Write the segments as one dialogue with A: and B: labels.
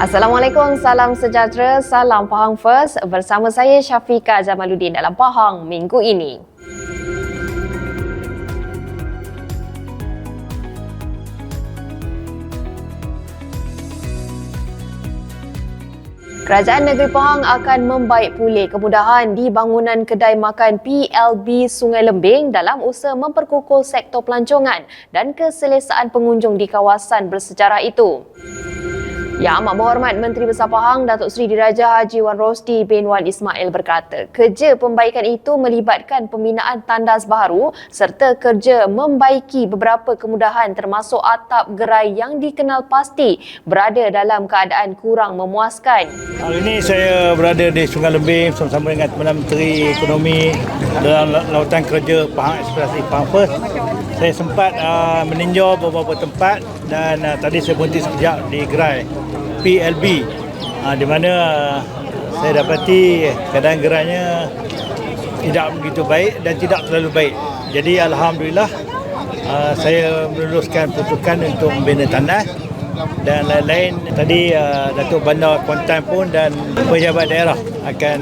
A: Assalamualaikum, salam sejahtera, salam Pahang First. Bersama saya Syafiqah Jamaluddin dalam Pahang minggu ini. Kerajaan Negeri Pahang akan membaik pulih kemudahan di bangunan kedai makan PLB Sungai Lembing dalam usaha memperkukuh sektor pelancongan dan keselesaan pengunjung di kawasan bersejarah itu. Yang Amat Berhormat Menteri Besar Pahang Datuk Seri Diraja Haji Wan Rosdi bin Wan Ismail berkata, kerja pembaikan itu melibatkan pembinaan tandas baru serta kerja membaiki beberapa kemudahan termasuk atap gerai yang dikenal pasti berada dalam keadaan kurang memuaskan.
B: Hari ini saya berada di Sungai Lembing bersama dengan Perdana Menteri Ekonomi dalam lautan kerja Pahang Eksplorasi Pahang First. Saya sempat meninjau beberapa tempat dan tadi saya berhenti sekejap di gerai PLB di mana saya dapati keadaan gerainya tidak begitu baik dan tidak terlalu baik. Jadi alhamdulillah saya meluluskan peruntukan untuk membina tandas dan lain-lain. Tadi Datuk Bandar Kuantan pun dan pejabat daerah akan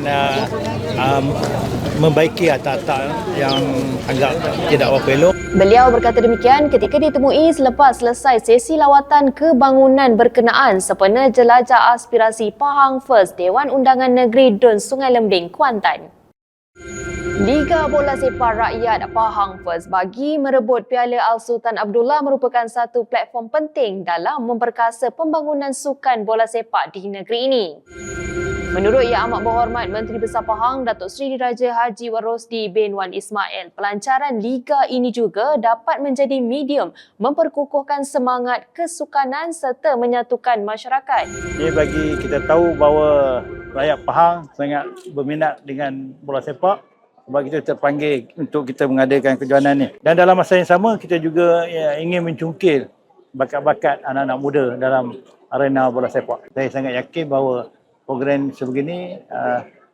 B: membaiki atap-atap yang agak tidak berapa elok.
A: Beliau berkata demikian ketika ditemui selepas selesai sesi lawatan ke bangunan berkenaan sempena jelajah aspirasi Pahang First Dewan Undangan Negeri Dun Sungai Lembing, Kuantan. Liga Bola Sepak Rakyat Pahang First bagi merebut Piala Al-Sultan Abdullah merupakan satu platform penting dalam memperkasa pembangunan sukan bola sepak di negeri ini. Menurut Yang Amat Berhormat Menteri Besar Pahang Datuk Seri Diraja Haji Wan Rosdi bin Wan Ismail, pelancaran liga ini juga dapat menjadi medium memperkukuhkan semangat kesukanan serta menyatukan masyarakat.
B: Ini bagi kita tahu bahawa rakyat Pahang sangat berminat dengan bola sepak sebab kita terpanggil untuk kita mengadakan kejohanan ini. Dan dalam masa yang sama kita juga ingin mencungkil bakat-bakat anak-anak muda dalam arena bola sepak. Saya sangat yakin bahawa program sebegini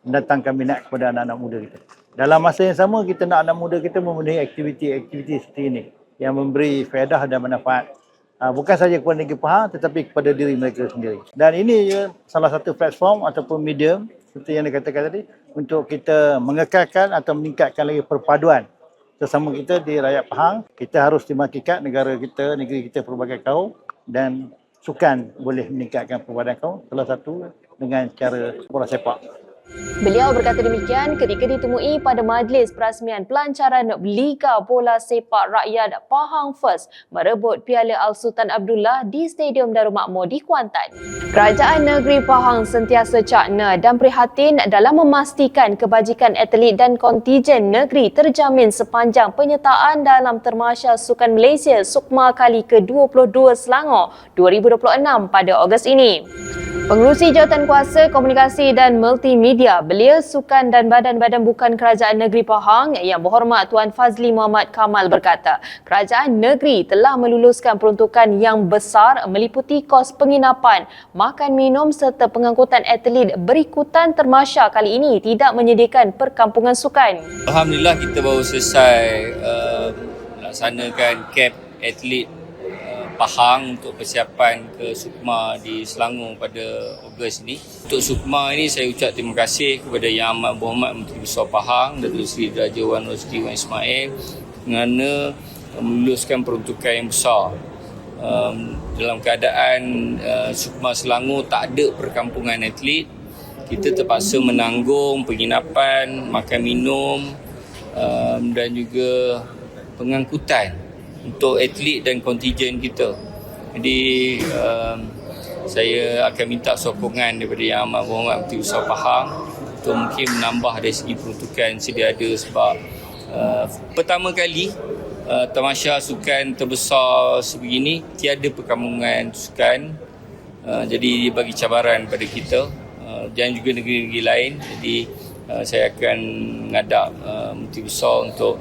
B: mendatangkan minat kepada anak-anak muda kita. Dalam masa yang sama, kita nak anak muda kita memenuhi aktiviti-aktiviti seperti ini yang memberi faedah dan manfaat bukan sahaja kepada negeri Pahang tetapi kepada diri mereka sendiri. Dan ini salah satu platform ataupun medium seperti yang dikatakan tadi untuk kita mengekalkan atau meningkatkan lagi perpaduan sesama kita di rakyat Pahang. Kita harus dimakikat negara kita, negeri kita pelbagai kaum dan sukan boleh meningkatkan perpaduan kaum. Salah satu dengan cara bola sepak.
A: Beliau berkata demikian ketika ditemui pada majlis perasmian pelancaran Liga Bola Sepak Rakyat Pahang First merebut Piala Al-Sultan Abdullah di Stadium Darul Makmur di Kuantan. Kerajaan Negeri Pahang sentiasa cakna dan prihatin dalam memastikan kebajikan atlet dan kontijen negeri terjamin sepanjang penyertaan dalam Termasya Sukan Malaysia Sukma kali ke-22 Selangor 2026 pada Ogos ini. Pengerusi Jawatan Kuasa Komunikasi dan Multimedia, Belia Sukan dan Badan-Badan Bukan Kerajaan Negeri Pahang Yang Berhormat Tuan Fazli Muhammad Kamal berkata, kerajaan negeri telah meluluskan peruntukan yang besar meliputi kos penginapan, makan minum serta pengangkutan atlet berikutan Termasya kali ini tidak menyediakan perkampungan sukan.
C: Alhamdulillah kita baru selesai melaksanakan kemp atlet Pahang untuk persiapan ke Sukma di Selangor pada Ogos ini. Untuk Sukma ini saya ucap terima kasih kepada Yang Amat Berhormat Menteri Besar Pahang Datuk Seri Diraja Wan Rosdi Wan Ismail kerana meluluskan peruntukan yang besar. Dalam keadaan Sukma Selangor tak ada perkampungan atlet, kita terpaksa menanggung penginapan, makan minum dan juga pengangkutan untuk atlet dan kontijen kita. Jadi saya akan minta sokongan daripada Yang Amat Berhormat Menteri Besar Pahang untuk mungkin menambah dari segi peruntukan sedia ada sebab pertama kali tamasya sukan terbesar sebegini tiada perkampungan sukan. Jadi dia bagi cabaran pada kita dan juga negeri-negeri lain. Jadi saya akan mengadap Menteri Besar untuk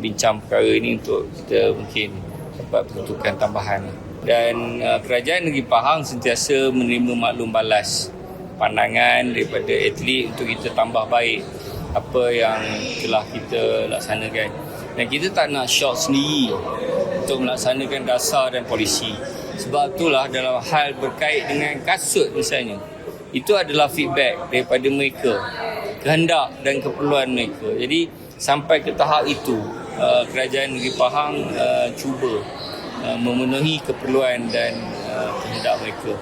C: bincang perkara ini untuk kita mungkin dapat peruntukan tambahan. Dan kerajaan negeri Pahang sentiasa menerima maklum balas pandangan daripada atlet untuk kita tambah baik apa yang telah kita laksanakan. Dan kita tak nak shock sendiri untuk melaksanakan dasar dan polisi. Sebab itulah dalam hal berkait dengan kasut misalnya, itu adalah feedback daripada mereka, kehendak dan keperluan mereka. Jadi sampai ke tahap itu, Kerajaan Negeri Pahang cuba memenuhi keperluan dan kehendak mereka.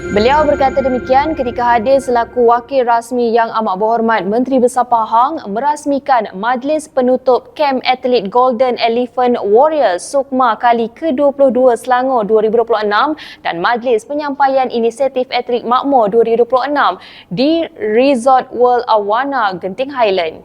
A: Beliau berkata demikian ketika hadir selaku wakil rasmi Yang Amat Berhormat Menteri Besar Pahang merasmikan Majlis Penutup Kem Atlet Golden Elephant Warriors Sukma kali ke-22 Selangor 2026 dan Majlis Penyampaian Inisiatif Atlet Makmur 2026 di Resort World Awana, Genting Highland.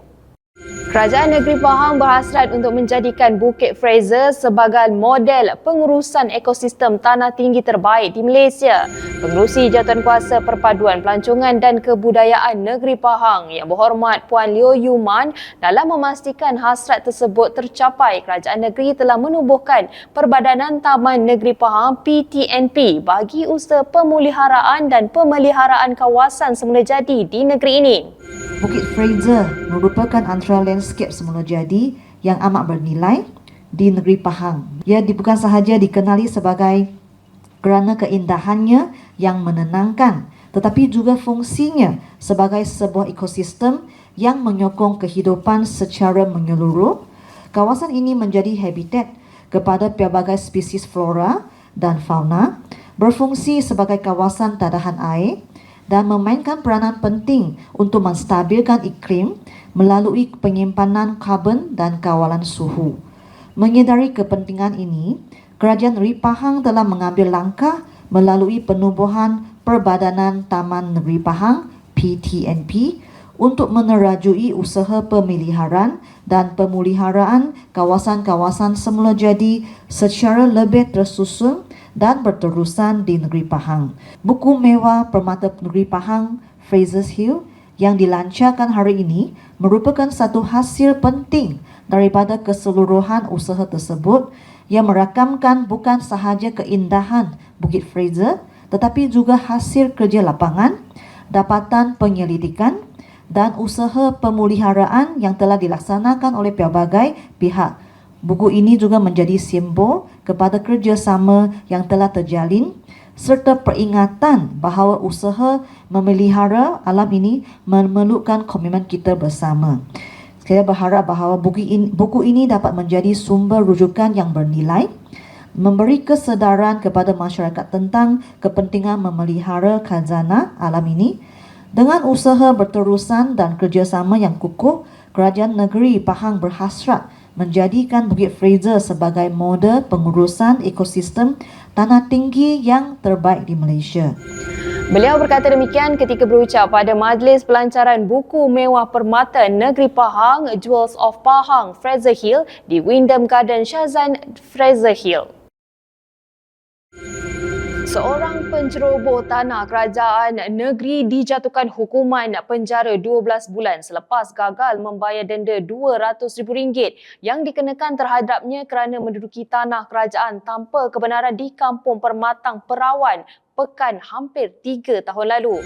A: Kerajaan Negeri Pahang berhasrat untuk menjadikan Bukit Fraser sebagai model pengurusan ekosistem tanah tinggi terbaik di Malaysia. Pengerusi Jawatankuasa Perpaduan Pelancongan dan Kebudayaan Negeri Pahang Yang Berhormat Puan Leo Yuman dalam memastikan hasrat tersebut tercapai, kerajaan negeri telah menubuhkan Perbadanan Taman Negeri Pahang PTNP bagi usaha pemuliharaan dan pemeliharaan kawasan semula jadi di negeri ini.
D: Bukit Fraser merupakan antara landscape semula jadi yang amat bernilai di negeri Pahang. Ia bukan sahaja dikenali sebagai kerana keindahannya yang menenangkan, tetapi juga fungsinya sebagai sebuah ekosistem yang menyokong kehidupan secara menyeluruh. Kawasan ini menjadi habitat kepada pelbagai spesies flora dan fauna, berfungsi sebagai kawasan tadahan air dan memainkan peranan penting untuk menstabilkan iklim melalui penyimpanan karbon dan kawalan suhu. Menyedari kepentingan ini, Kerajaan Negeri Pahang telah mengambil langkah melalui penubuhan Perbadanan Taman Negeri Pahang PTNP untuk menerajui usaha pemeliharaan dan pemuliharaan kawasan-kawasan semula jadi secara lebih tersusun dan berterusan di Negeri Pahang. Buku mewah Permata Negeri Pahang, Fraser's Hill, yang dilancarkan hari ini merupakan satu hasil penting daripada keseluruhan usaha tersebut yang merakamkan bukan sahaja keindahan Bukit Fraser tetapi juga hasil kerja lapangan, dapatan penyelidikan dan usaha pemuliharaan yang telah dilaksanakan oleh pelbagai pihak. Buku ini juga menjadi simbol kepada kerjasama yang telah terjalin serta peringatan bahawa usaha memelihara alam ini memerlukan komitmen kita bersama. Saya berharap bahawa buku ini dapat menjadi sumber rujukan yang bernilai, memberi kesedaran kepada masyarakat tentang kepentingan memelihara khazanah alam ini. Dengan usaha berterusan dan kerjasama yang kukuh, Kerajaan Negeri Pahang berhasrat menjadikan Bukit Fraser sebagai model pengurusan ekosistem tanah tinggi yang terbaik di Malaysia.
A: Beliau berkata demikian ketika berucap pada Majlis Pelancaran Buku Mewah Permata Negeri Pahang Jewels of Pahang Fraser Hill di Wyndham Garden Shazan Fraser Hill. Seorang penceroboh tanah kerajaan negeri dijatuhkan hukuman penjara 12 bulan selepas gagal membayar denda RM200,000 yang dikenakan terhadapnya kerana menduduki tanah kerajaan tanpa kebenaran di Kampung Permatang Perawan, Pekan hampir 3 tahun lalu.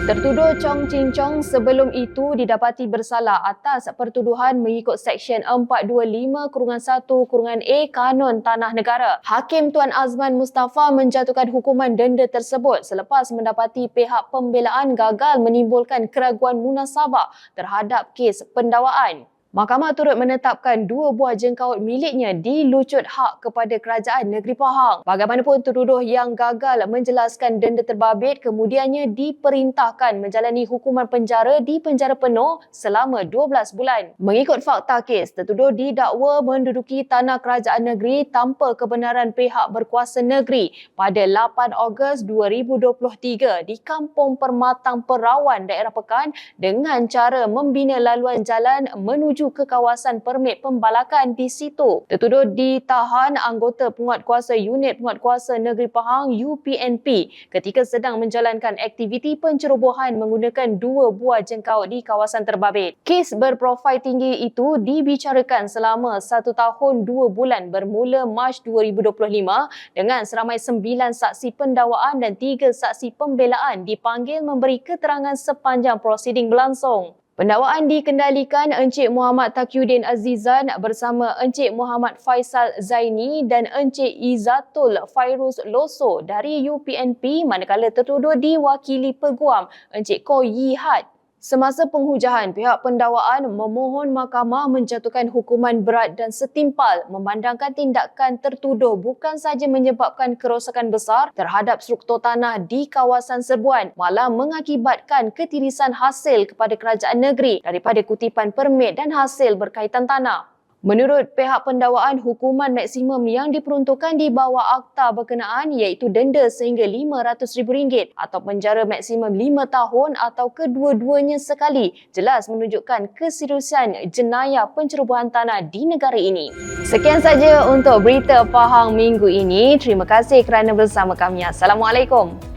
A: Tertuduh Chong Chin Chong sebelum itu didapati bersalah atas pertuduhan mengikut Seksyen 425-1-A Kanun Tanah Negara. Hakim Tuan Azman Mustafa menjatuhkan hukuman denda tersebut selepas mendapati pihak pembelaan gagal menimbulkan keraguan munasabah terhadap kes pendakwaan. Mahkamah turut menetapkan 2 buah jengkaut miliknya dilucut hak kepada Kerajaan Negeri Pahang. Bagaimanapun tertuduh yang gagal menjelaskan denda terbabit kemudiannya diperintahkan menjalani hukuman penjara di penjara penuh selama 12 bulan. Mengikut fakta kes, tertuduh didakwa menduduki tanah kerajaan negeri tanpa kebenaran pihak berkuasa negeri pada 8 Ogos 2023 di Kampung Permatang Perawan, daerah Pekan dengan cara membina laluan jalan menuju ke kawasan permit pembalakan di situ. Tertuduh ditahan anggota Penguatkuasa Unit Penguatkuasa Negeri Pahang UPNP ketika sedang menjalankan aktiviti pencerobohan menggunakan 2 buah jengkaut di kawasan terbabit. Kes berprofil tinggi itu dibicarakan selama 1 tahun 2 bulan bermula Mac 2025 dengan seramai 9 saksi pendakwaan dan 3 saksi pembelaan dipanggil memberi keterangan sepanjang prosiding berlangsung. Pendakwaan dikendalikan Encik Muhammad Taqiyuddin Azizan bersama Encik Muhammad Faisal Zaini dan Encik Izzatul Fairuz Loso dari UPNP manakala tertuduh diwakili Peguam Encik Koh Yi Had. Semasa penghujahan, pihak pendakwaan memohon mahkamah menjatuhkan hukuman berat dan setimpal memandangkan tindakan tertuduh bukan sahaja menyebabkan kerosakan besar terhadap struktur tanah di kawasan serbuan, malah mengakibatkan ketirisan hasil kepada kerajaan negeri daripada kutipan permit dan hasil berkaitan tanah. Menurut pihak pendakwaan, hukuman maksimum yang diperuntukkan di bawah akta berkenaan iaitu denda sehingga RM500,000 atau penjara maksimum 5 tahun atau kedua-duanya sekali jelas menunjukkan keseriusan jenayah pencerobohan tanah di negara ini. Sekian saja untuk berita Pahang minggu ini. Terima kasih kerana bersama kami. Assalamualaikum.